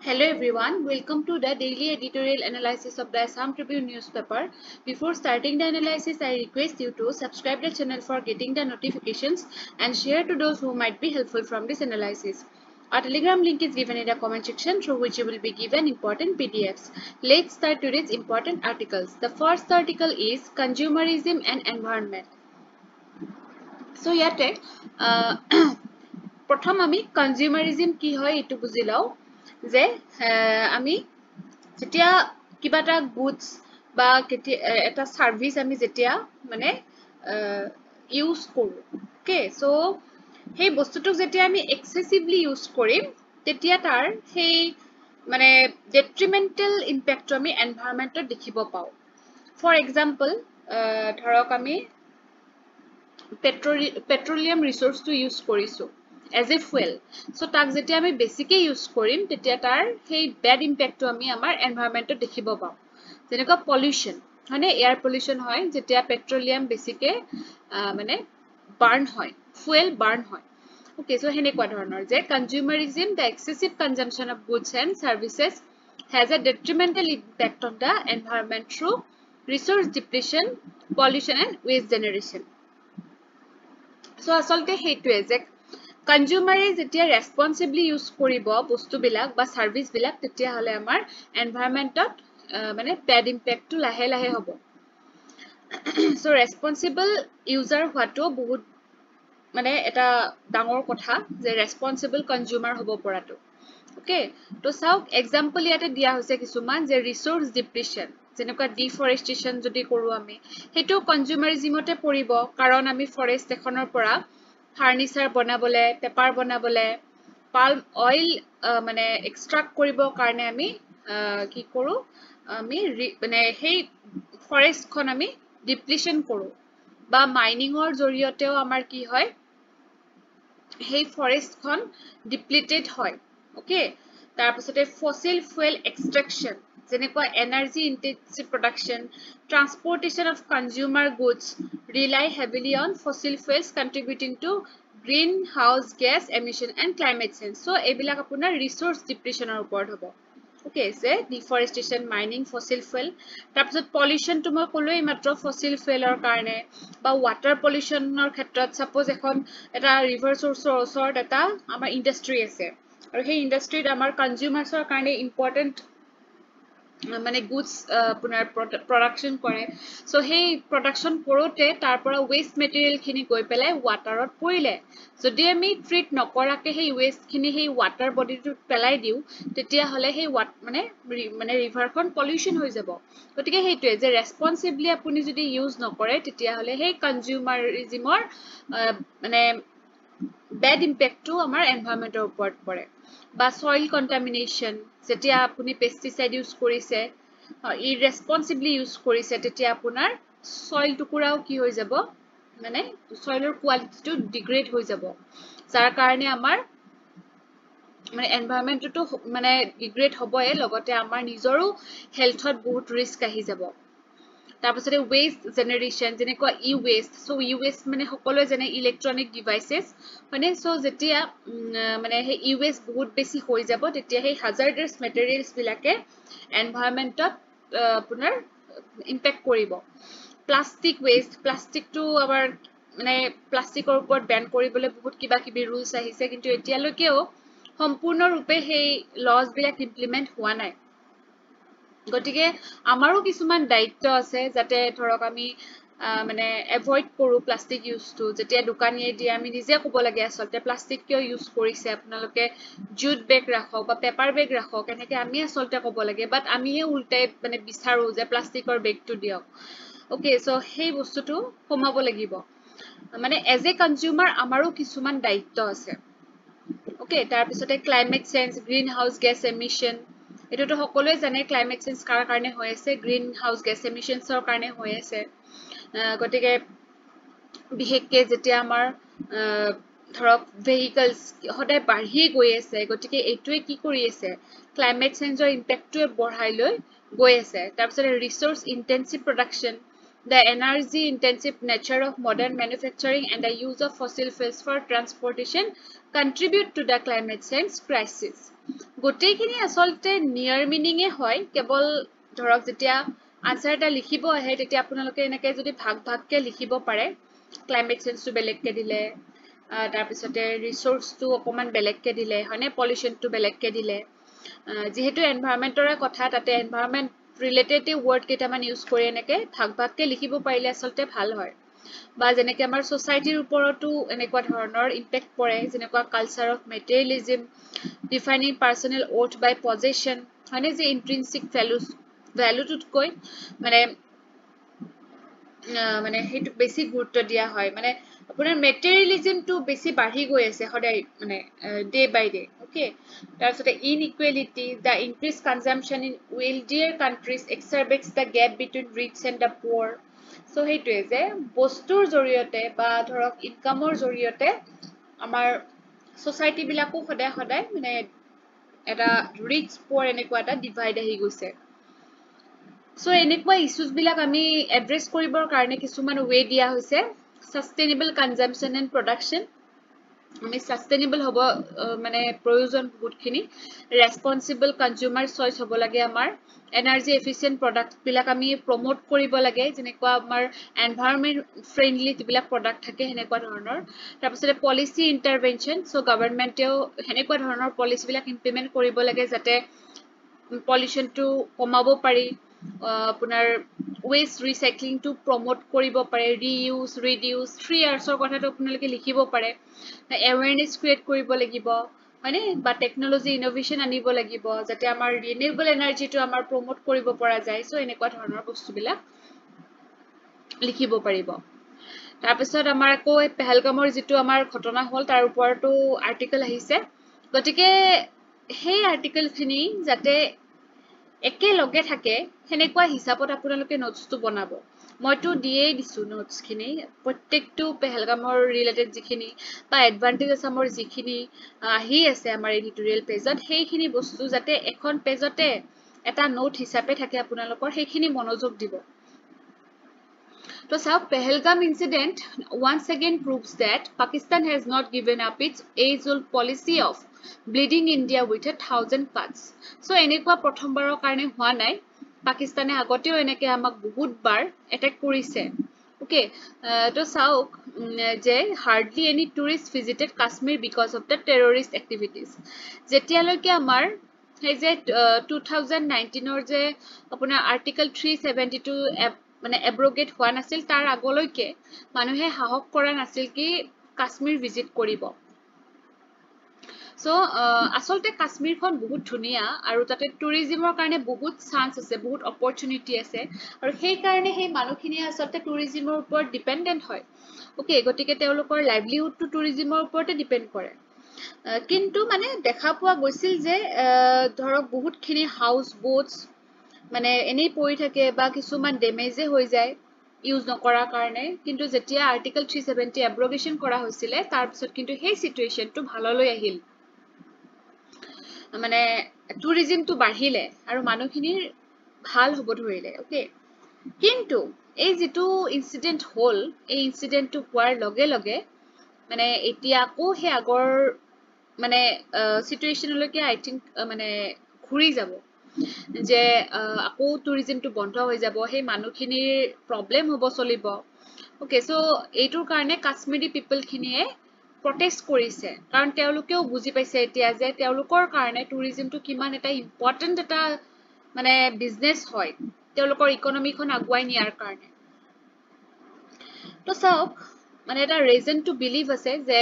Hello everyone, welcome to the daily editorial analysis of the Assam Tribune newspaper. Before starting the analysis, I request you to subscribe the channel for getting the notifications and share to those who might be helpful from this analysis. Our Telegram link is given in the comment section through which you will be given important PDFs. Let's start today's important articles. The first article is Consumerism and Environment. So yate প্ৰথম আমি কনজিউমাৰিজম কি হয় এটো বুজি লও যে আমি যেতিয়া কিবা এটা গুডস বা এটা সার্ভিস আমি যেতিয়া মানে ইউজ কৰো ওকে সো সেই বস্তুটো যেতিয়া আমি এক্সেসিভলি ইউজ কৰিম তেতিয়া তাৰ সেই মানে ডেট্ৰিমেন্টাল ইম্প্যাক্ট আমি এনভায়ৰনমেন্টত দেখিব পাও ফৰ এক্সাম্পল ধৰক আমি পেট্ৰোলিয়াম ৰিসোৰ্সটো ইউজ কৰিছো as a fuel so tak jetia ami basically use korim tetia tar hey bad impact to ami amar environment dekhibo pao jeneka pollution hane air pollution hoy jetia petroleum basically mane burn hoy fuel burn hoy okay so hene kwa dhoroner je consumerism the excessive consumption of goods and services has a detrimental impact on the environment through resource depletion pollution and waste generation so asolte heitue je Consumer যেতিয়া responsibly use কৰিব বস্তু বিলাক বা service বিলাক তেতিয়া হলে আমাৰ এনভায়রনমেন্টত মানে bad impact টো লাহে লাহে হ'ব so responsible user হোৱাটো বহুত মানে এটা ডাঙৰ কথা যে responsible consumer হ'ব পৰাটো ওকে তো চাওক এক্সাম্পল ইয়াতে দিয়া হৈছে কিছুমান যে ৰিসোৰ্স ডিপ্লিশন যেনেকুৱা ডিফৰেষ্টেশন যদি কৰো আমি হেতু কনজিউমাৰিজমতে পৰিব কাৰণ আমি ফৰেষ্ট এখনৰ পৰা ফাৰ্নিচাৰ বনাবলে পেপাৰ বনাবলে পাল্ম অইল মানে এক্সট্ৰাক্ট কৰিব কাৰণে আমি কি কৰো আমি মানে সেই ফৰেষ্টখন আমি ডিপ্লিশন কৰো বা মাইনিংৰ জৰিয়তেও আমাৰ কি হয় সেই ফৰেষ্টখন ডিপ্লিটেড হয় ওকে তাৰ পিছতে ফসিল ফুয়েল এক্সট্ৰাকশন যেনেকুৱা energy intensive production transportation of consumer goods rely heavily on fossil fuels contributing to greenhouse gas emission and climate change so ebilak apunar resource depletion or upor hobo okay se deforestation mining fossil fuel tarpisot pollution to moi koloi matro fossil fuel or karone ba water pollution or khetrot suppose ekhon eta river source or eta amar industry ase aru he industry amar consumers or karone important মানে goods পুনৰ production কৰে so hey production কৰোতে তাৰ পৰা West material খিনি গৈ পেলাই ওয়াটাৰত পৰিলে যদি আমি ট্ৰিট নকৰাকে হেই ওয়েস্ট খিনি হেই ওয়াটাৰ বডিটো পেলাই দিও তেতিয়া হলে হেই মানে ৰিভাৰখন পলিউশন হৈ যাব গতিকে হেইটোৱে যে ৰেসপন্সিবলি আপুনি যদি ইউজ নকৰে তেতিয়া হলে হেই কনজিউমাৰিজমৰ মানে bad impact to amar environment upor pore ba soil contamination jetia apuni pesticide use korise irresponsibly use korise tetia apunar soil tukurao ki hoi jabo mane soilor quality to degrade hoi jabo jar karone amar মানে environment to মানে degrade hoboe logote amar nijoru health ot bahut risk ahi jabo তাৰপিছতে waste generation যেনেকুৱা e-waste so e-waste মানে সকলো জেনে electronic devices মানে so যেতিয়া মানে হে e-waste বহুত বেছি হৈ যাব তেতিয়া হে hazardous materials বিলাকে এনভায়ৰনমেন্টত পুনৰ ইম্প্যাক্ট কৰিব প্লাষ্টিক waste প্লাষ্টিক টো আমাৰ মানে প্লাষ্টিকৰ ওপৰত ব্যান কৰিবলৈ বহুত কিবা কিবি ৰুলস আহিছে কিন্তু এতিয়ালৈকেও সম্পূৰ্ণ ৰূপে সেই লজ বিলাক ইমপ্লিমেন্ট হোৱা নাই গটিকে আমাৰো কিছুমান দায়িত্ব আছে যাতে ধৰক আমি মানে এভয়েড কৰো প্লাষ্টিক ইউজ টু যেতিয়া দোকানীয়ে দিয়ে আমি নিজে ক'ব লাগে আসলতে প্লাষ্টিক কিয় ইউজ কৰিছে আপোনালোকে জুট বেগ ৰাখক বা পেপাৰ বেগ ৰাখক এনেকে আমি আসলতে ক'ব লাগে বাট আমিহে উল্টাই মানে বিচাৰো যে প্লাষ্টিকৰ বেগটো দিয়ক ওকে সো সেই বস্তুটো কমাব লাগিব মানে এজ এ কনজিউমাৰ আমাৰো কিছুমান দায়িত্ব আছে ওকে তাৰ পিছতে ক্লাইমেট চেঞ্জ গ্ৰীন হাউস গেছ এমিশন এটোটো সকলোৱে জানে ক্লাইমেট চেঞ্জ কাৰ কাৰণে হৈ আছে গ্ৰীন হাউস গেছ এমিশনছৰ কাৰণে হৈ আছে গটিকে বিহেককে যেতিয়া আমাৰ ধৰক ভেহিকলস হদায় বাঢ়ি গৈ আছে গটিকে এটোৱে কি কৰি আছে ক্লাইমেট চেঞ্জৰ ইম্প্যাক্টটো বঢ়াই লৈ গৈ আছে তাৰ পিছতে resource intensive production the energy intensive nature of modern manufacturing and the use of fossil fuels for transportation contribute to the climate change crisis. গোটেইখিনি আসলতে নিয়াৰ মিনিঙে হয় কেৱল ধৰক যেতিয়া আনসাৰ এটা লিখিব আহে তেতিয়া আপোনালোকে এনেকৈ যদি ভাগ ভাগকে লিখিব পাৰে ক্লাইমেট চেঞ্জটো বেলেগকে দিলে তাৰ পিছতে ৰিসোৰ্সটো অকমান বেলেগকে দিলে হয়নে পলিউশনটো বেলেগকে দিলে যেহেতু এনভায়ৰনমেন্টৰে কথা তাতে এনভায়ৰনমেন্ট ৰিলেটেড ওয়াৰ্ড কেইটামান ইউজ কৰি এনেকৈ ভাগ ভাগকে লিখিব পাৰিলে আসলতে ভাল হয় বা যেনেকৈ আমাৰ সোসাইটিৰ ওপৰতো এনেকুৱা ধৰণৰ ইম্পেক্ট পৰে যেনেকুৱা culture of materialism defining personal worth by possession হয়নে যে ইন্ট্ৰিনসিক ভ্যালুটোতকৈ মানে মানে হেতু বেছি গুৰুত্ব দিয়া হয় মানে আপোনাৰ মেটেৰিয়েলিজমটো বেছি বাঢ়ি গৈ আছে সদায় মানে ডে বাই ডে ওকে তাৰপিছতে inequality the increase consumption in wealthier countries exacerbates the gap between rich and the poor so হেতুৱে যে বস্তুৰ জৰিয়তে বা ধৰক ইনকামৰ জৰিয়তে আমাৰ সোসাইটি বিলাকো সদায় সদায় মানে এটা ৰিচ পোৰ এনেকুৱা এটা ডিভাইড আহি গৈছে So এনেকুৱা ইস্যুজ বিলাক আমি এড্ৰেছ কৰিবৰ কাৰণে কিছুমান ওয়ে দিয়া হৈছে সাস্টেইনেবল কনজাম্পশন এণ্ড প্ৰডাকশন আমি সাস্টেইনেবল হ'ব মানে প্ৰয়োজন বহুতখিনি ৰেসপন্সিবল কনজিউমাৰ চইচ হ'ব লাগে আমাৰ এনাৰ্জি এফিচিয়েন্ট প্ৰডাক্ট বিলাক আমি প্ৰমোট কৰিব লাগে যেনেকুৱা আমাৰ এনভায়ৰনমেন্ট ফ্ৰেন্ডলি যিবিলাক প্ৰডাক্ট থাকে হেনেকুৱা ধৰণৰ তাৰপিছতে পলিসি ইন্টাৰভেনশন সো গভৰ্নমেন্টেও হেনেকুৱা ধৰণৰ পলিসি বিলাক ইমপ্লিমেন্ট কৰিব লাগে যাতে পলিউশনটো কমাব পাৰি আপোনাৰ ওয়েস্ট ৰিসাইক্লিং টু প্ৰমোট কৰিব পাৰে ৰিইউজ ৰিডিউস 3 ইয়াৰ্ছৰ কথাটো আপোনালোকে লিখিব পাৰে এৱেৰনেস ক্ৰিয়েট কৰিব লাগিব মানে বা টেকনলজি ইনোভেশন আনিব লাগিব যাতে আমাৰ ৰিনিউৱেবল এনাৰ্জিটো আমাৰ প্ৰমোট কৰিব পৰা যায় সো এনেকুৱা ধৰণৰ বস্তুবিলাক লিখিব পাৰিব তাৰপিছত আমাৰ আকৌ পেহেলগামৰ যেটো আমাৰ ঘটনা হল তাৰ ওপৰতো আৰ্টিকেল আহিছে গতিকে সেই আৰ্টিকেলখিনি যাতে একে লগে থাকে হেনেকুৱা হিচাপত আপোনালোকে নোটছটো বনাব মইতো দিয়েই দিছো নোটছখিনি প্ৰত্যেকটো পেহেলগামৰ ৰিলেটেড যিখিনি বা এডভান্টেজ আসামৰ যিখিনি আহি আছে আমাৰ এডিটৰিয়েল পেজত সেইখিনি বস্তু যাতে এখন পেজতে এটা নোট হিচাপে থাকে আপোনালোকৰ সেইখিনি মনোযোগ দিব তো চাওক Pahalgam incident once again proves that Pakistan has not given up its age-old policy of bleeding India with 1,000 cuts. So এনেকুৱা প্ৰথমবাৰৰ কাৰণে হোৱা নাই পাকিস্তানে আগতেও এনেকে আমাক বহুতবাৰ এটেক কৰিছে ওকে তো চাওক যে hardly any tourists visited Kashmir because of the terrorist activities যেতিয়ালৈকে আমাৰ এই যে 2019 যে আপোনাৰ আৰ্টিকেল 372 মানে এব্ৰোগেট হোৱা নাছিল তাৰ আগলৈকে মানুহে সাহস কৰা নাছিল কি কাশ্মীৰ ভিজিট কৰিব সো আসলতে কাশ্মীৰখন বহুত ধুনিয়া আৰু তাতে টুৰিজমৰ কাৰণে বহুত চান্স আছে বহুত অপৰচুনিটি আছে আৰু সেই কাৰণে সেই মানুহখিনি আসলতে টুৰিজমৰ ওপৰত ডিপেন্ডেন্ট হয় ওকে গতিকে তেওঁলোকৰ লাইভলিহুডটো টুৰিজমৰ ওপৰতে ডিপেন্ড কৰে কিন্তু মানে দেখা পোৱা গৈছিল যে ধৰক বহুতখিনি হাউস বোটস মানে এনেই পৰি থাকে বা কিছুমান ডেমেজে হৈ যায় ইউজ নকৰাৰ কাৰণে কিন্তু যেতিয়া আৰ্টিকেল 370 এব্ৰোগেশন কৰা হৈছিল তাৰ পিছত কিন্তু সেই সিচুৱেশনটো ভাললৈ আহিল মানে টুৰিজমটো বাঢ়িলে আৰু মানুহখিনিৰ ভাল হ'ব ধৰিলে ওকে কিন্তু এই যেটো ইনসিডেন্ট হল এই ইনসিডেন্টটো হোৱাৰ লগে লগে মানে এতিয়া আকৌ হে আগৰ মানে সিচুৱেশনলৈকে আই থিংক মানে ঘুৰি যাব যে আকৌ টুৰিজমটো বন্ধ হৈ যাব সেই মানুহখিনিৰ প্ৰবলেম হ'ব চলিব ওকে সো এইটোৰ কাৰণে কাশ্মীৰী পিপল খিনিয়ে প্ৰটেষ্ট কৰিছে কাৰণ তেওঁলোকেও বুজি পাইছে এতিয়া যে তেওঁলোকৰ কাৰণে টুৰিজমটো কিমান এটা ইম্পৰ্টেন্ট এটা মানে বিজনেস হয় তেওঁলোকৰ ইকোনমিখন আগুৱাই নিয়াৰ কাৰণে তো চাওক মানে এটা ৰিজন টু বিলিভ আছে যে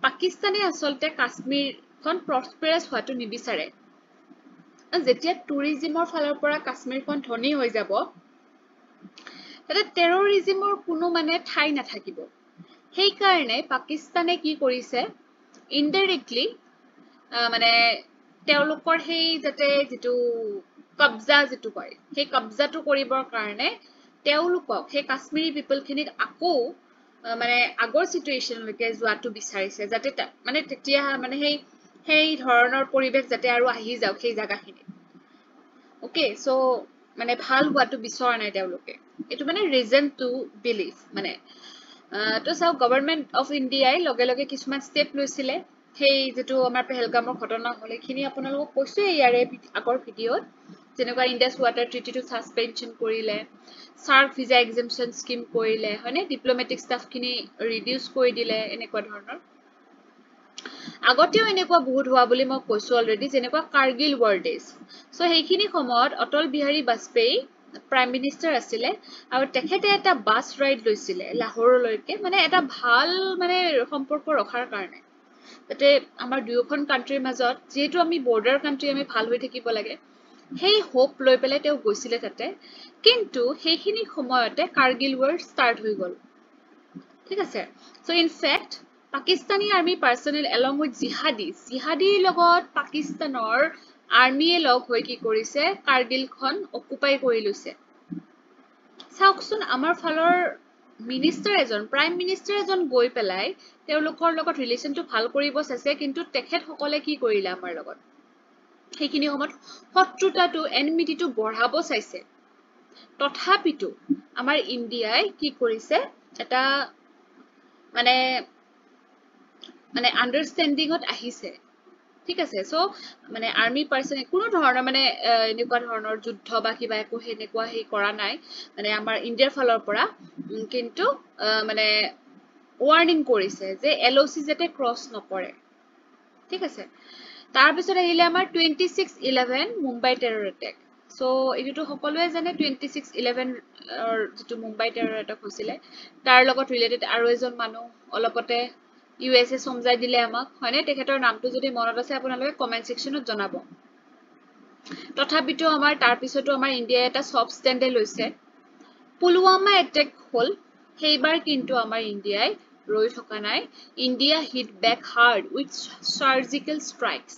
পাকিস্তানে আসলতে কাশ্মীৰখন প্ৰস্পেৰাছ হোৱাটো নিবিচাৰে যেতিয়া টুৰিজমৰ ফালৰ পৰা কাশ্মীৰখন ধনী হৈ যাব তাতে টেৰৰিজমৰ কোনো মানে ঠাই নাথাকিব সেই কাৰণে পাকিস্তানে কি কৰিছে ইনডাইৰেক্টলি মানে তেওঁলোকৰ সেই যাতে যেটো কবজা যেটো কয় সেই কবজাটো কৰিবৰ কাৰণে তেওঁলোকক সেই কাশ্মীৰী পিপল খিনিক আকৌ মানে আগৰ সিচুৱেশনলৈকে যোৱাটো বিচাৰিছে যাতে মানে তেতিয়া মানে সেই ধৰণৰ পৰিবেশ যাতে আৰু আহি যাওক সেই জায়গাখিনি ওকে সো মানে ভাল হোৱাটো বিচৰা নাই তেওঁলোকে এটো মানে ৰিজন টু বিলিভ মানে তো চাও গভৰ্নমেন্ট অফ ইন্ডিয়াই লগে লগে কিছুমান স্টেপ লৈছিলে সেই যেটো আমাৰ পেহেলগামৰ ঘটনা হল এইখিনি আপোনালোকক কৈছো ইয়াৰে আগৰ ভিডিঅত যেনেকুৱা ইন্ডাস ওয়াটাৰ ট্ৰিটিটো সাসপেনশন কৰিলে সাৰ্ক ভিসা এক্সামপশন স্কিম কৰিলে হয়নে ডিপ্লোমেটিক ষ্টাফ খিনি ৰিডিউস কৰি দিলে এনেকুৱা ধৰণৰ আগতেও এনেকুৱা বহুত হোৱা বুলি মই কৈছো অলৰেডি যেনেকুৱা কাৰ্গিল ৱাৰ ডেজ সো সেইখিনি সময়ত অটল বিহাৰী বাজপেয়ী প্ৰাইম মিনিষ্টাৰ আছিলে আৰু তেখেতে এটা বাছ ৰাইড লৈছিলে লাহোৰলৈকে মানে এটা ভাল মানে সম্পৰ্ক ৰখাৰ কাৰণে তাতে আমাৰ দুয়োখন কান্ট্ৰিৰ মাজত যেহেতু আমি বৰ্ডাৰ কান্ট্ৰি আমি ভাল হৈ থাকিব লাগে সেই হোপ লৈ পেলাই তেওঁ গৈছিলে তাতে কিন্তু সেইখিনি সময়তে কাৰ্গিল ৱাৰ ষ্টাৰ্ট হৈ গল ঠিক আছে so in fact Pakistani army personnel along with জিহাদীৰ লগত পাকিস্তানৰ আৰ্মিয়ে লগ হৈ কি কৰিছে কাৰ্গিলখন অকুপাই কৰি লৈছে চাওকচোন আমাৰ ফালৰ মিনিষ্টাৰ এজন প্ৰাইম মিনিষ্টাৰ এজন গৈ পেলাই তেওঁলোকৰ লগত ৰিলেশনটো ভাল কৰিব চাইছে কিন্তু তেখেত সকলে কি কৰিলে আমাৰ লগত সেইখিনি সময়ত শত্ৰুতাটো এনমিটিটো বঢ়াব চাইছে তথাপিতো আমাৰ ইন্ডিয়াই কি কৰিছে এটা মানে আন্ডাৰষ্টেণ্ডিংত আহিছে ঠিক আছে সো মানে আৰ্মি পাৰ্সন কোনো ধৰণৰ মানে এনেকুৱা ধৰণৰ যুদ্ধ বা কিবা একো হেনেকুৱা হে কৰা নাই মানে আমাৰ ইন্ডিয়াৰ ফালৰ পৰা কিন্তু মানে ওয়াৰ্নিং কৰিছে যে এলওচি যেতে ক্ৰছ নকৰে ঠিক আছে তাৰ পিছত আহিলে আমাৰ 26/11 মুম্বাই টেৰৰ এটেক সো এটো সকলোৱে জানে 26/11 যেটো মুম্বাই টেৰৰ এটেক হৈছিলে তাৰ লগত ৰিলেটেড আৰু এজন মানুহ অলপতে USA সমজাই দিলে আমাক হয়নে তেখেতৰ নামটো যদি মনত আছে আপোনালোকে কমেন্ট সেকশনত জনাব তথাপিতো আমাৰ তাৰ পিছতো আমাৰ ইন্ডিয়া এটা সফট ষ্টেণ্ডে লৈছে পুলৱামা এটেক হল সেইবাৰ কিন্তু আমাৰ ইন্ডিয়াই ৰৈ থকা নাই India hit back hard with surgical strikes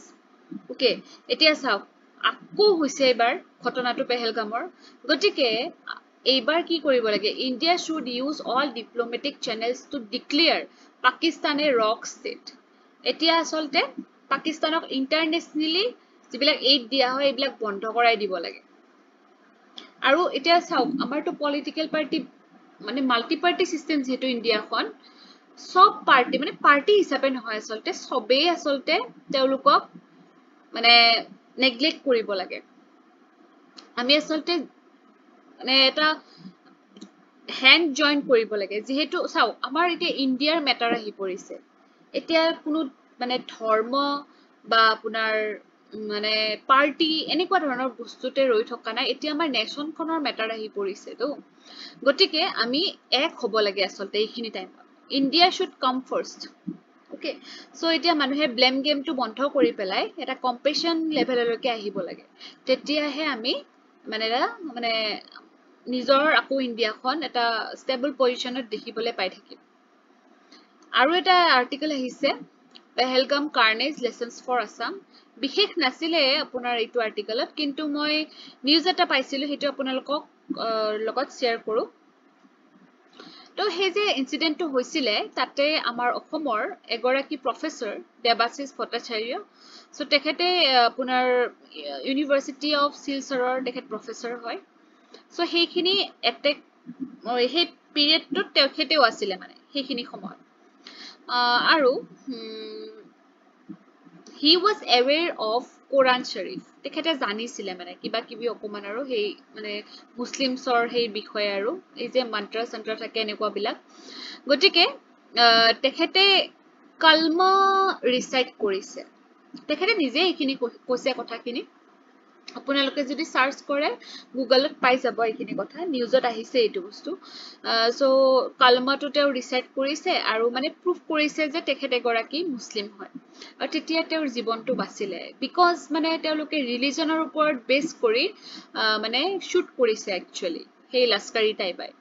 okay এতিয়া চাওক আকো হৈছে এবাৰ ঘটনাটো পেহেলগামৰ গটিকে এইবাৰ কি কৰিব লাগে India should use all diplomatic channels to declare পাকিস্তানে ৰক ষ্টেট এতিয়া আসলতে পাকিস্তানক ইন্টাৰনেশনালি যিবিলাক এইড দিয়া হয় এইবিলাক বন্ধ কৰাই দিব লাগে আৰু এতিয়া চাওক আমাৰটো পলিটিক্যাল পাৰ্টি মানে মাল্টি পাৰ্টি সিস্টেম যেটো ইন্ডিয়াখন সব পাৰ্টি মানে পাৰ্টি হিচাপে নহয় আসলতে সবেই আসলতে তেওঁলোকক মানে নেগলেক্ট কৰিব লাগে আমি আসলতে মানে এটা হ্যান্ড জয়েন কৰিব লাগে যেহেতু চাও আমাৰ এতিয়া ইন্ডিয়াৰ মেটাৰ আহি পৰিছে এতিয়া কোনো মানে ধৰ্ম বা আপোনাৰ মানে পাৰ্টি এনেকুৱা ধৰণৰ বস্তুতে ৰৈ থকা নাই এতিয়া আমাৰ নেশনখনৰ মেটাৰ আহি পৰিছে তো গটিকে আমি এক হ'ব লাগে আসলতে এইখিনি টাইমত India should come first okay so এতিয়া মানুহে ব্লেম গেমটো বন্ধ কৰি পেলাই এটা কম্পেশন লেভেললৈকে আহিব লাগে তেতিয়াহে আমি মানে নিজৰ আকো ইন্ডিয়াখন এটা ষ্টেবল পজিশনত দেখিবলৈ পাই থাকিম আৰু এটা আৰ্টিকেল আহিছে পেহেলগাম কাৰ্নেজ লেসন্স ফৰ আসাম বিশেষ নাছিলে আপোনাৰ এইটো আৰ্টিকেলত কিন্তু মই নিউজ এটা পাইছিলো হেতু আপোনালোকক লগত শেয়াৰ কৰো তো হে যে ইনসিডেন্টটো হৈছিলে তাতে আমাৰ অসমৰ এগৰাকী প্ৰফেসৰ দেৱাশিষ ভট্টাচাৰ্য সো তেখেতে আপোনাৰ ইউনিভাৰ্সিটি অফ শিলচৰৰ তেখেত প্ৰফেসৰ হয় সো সেইখিনি এটেক সেই পিৰিয়ডটো তেখেতেও আছিলে মানে সেইখিনি সময় আৰু he was aware of Quran Sharif তেখেতে জানিছিলে মানে কিবা কিবি অকমান আৰু সেই মানে মুসলিমছৰ সেই বিষয় আৰু এই যে মন্ত্ৰ সন্ত্ৰ থাকে এনেকুৱা বিলাক গটিকে তেখেতে কলমা ৰিসাইট কৰিছে তেখেতে নিজে এইখিনি কৈছে কথাখিনি আপোনালোকে যদি সাৰ্চ কৰে গুগলত পাই যাব এইখিনি কথা নিউজত আহিছে এইটো বস্তু সো কলমাটো তেওঁ ৰিসাইট কৰিছে আৰু মানে প্ৰুফ কৰিছে যে তেখেতে গৰাকী মুসলিম হয় আৰু তেতিয়া তেওঁৰ জীৱনটো বাচিলে বিকজ মানে তেওঁলোকে ৰিলিজনৰ ওপৰত বেস কৰি মানে শুট কৰিছে একচুয়ালি সেই লস্কৰী টাইপাই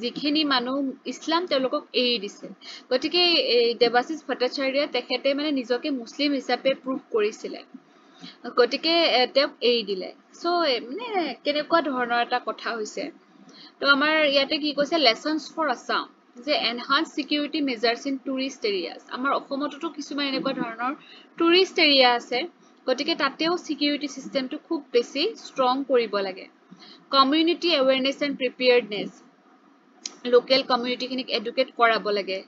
যিখিনি মানুহ ইছলাম তেওঁলোকক এৰি দিছে গতিকে দেৱাশিষ ভট্টাচাৰ্য তেখেতে মানে নিজকে মুসলিম হিচাপে প্ৰুফ কৰিছিলে গতিকে তেওঁক এৰি দিলে সো মানে কেনেকুৱা ধৰণৰ এটা কথা হৈছে তো আমাৰ ইয়াতে কি কৈছে লেসন্স ফৰ আসাম যে এনহান্স সিকিউৰিটি মেজাৰ্স ইন টুৰিষ্ট এৰিয়াস আমাৰ অসমতো কিছুমান এনেকুৱা ধৰণৰ টুৰিষ্ট এৰিয়া আছে গতিকে তাতেও সিকিউৰিটি সিস্টেমটো খুব বেছি ষ্ট্ৰং কৰিব লাগে community awareness and preparedness local community খিনিক এডুকেট কৰাব লাগে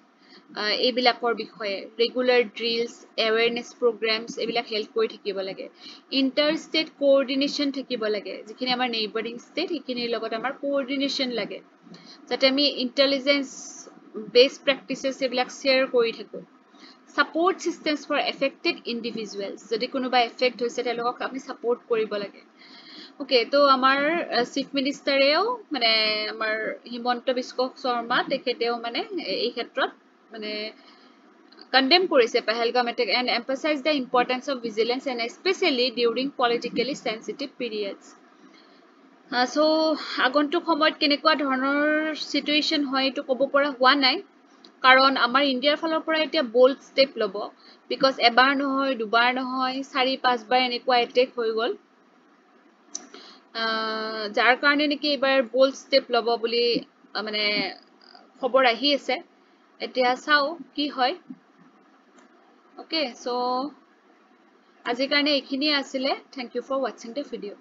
এইবিলাকৰ বিষয়ে ৰেগুলাৰ ড্ৰিলছ এৱেৰনেছ প্ৰগ্ৰামছ এইবিলাক হেল্প কৰি থাকিব লাগে ইণ্টাৰ ষ্টেট কোঅৰ্ডিনেশ্যন থাকিব লাগে যিখিনি আমাৰ নেইবাৰিং ষ্টেট সেইখিনিৰ লগত আমাৰ কোঅৰ্ডিনেশ্যন লাগে যাতে আমি ইণ্টেলিজেন্স বেষ্ট প্ৰেক্টিচেছ এইবিলাক শ্বেয়াৰ কৰি থাকোঁ support systems for affected individuals যদি কোনোবা এফেক্ট হৈছে তেওঁলোকক আমি সাপোৰ্ট কৰিব লাগে ওকে তো আমাৰ চিফ মিনিষ্টাৰেও মানে আমাৰ হিমন্ত বিশ্ব শৰ্মা তেখেতেও মানে এই ক্ষেত্ৰত মানে condemn কৰিছে Pahalgam attack and emphasize the importance of vigilance and especially during politically sensitive periods so আগন্তুক সময়ত কেনেকুৱা ধৰণৰ সিচুৱেচন হয় এটো ক'ব পৰা হোৱা নাই কাৰণ আমাৰ ইন্ডিয়াৰ ফালৰ পৰা এতিয়া বোল্ড ষ্টেপ লব বিকজ এবাৰ নহয় দুবাৰ নহয় 4-5 বাৰ এনেকুৱা এটেক হৈ গল যাৰ কাৰণে নেকি এবাৰ বোল্ড ষ্টেপ লব বুলি মানে খবৰ আহি আছে এতিয়া চাও কি হয় ওকে সো আজিৰ কাৰণে এইখিনি আছিল thank you for watching the video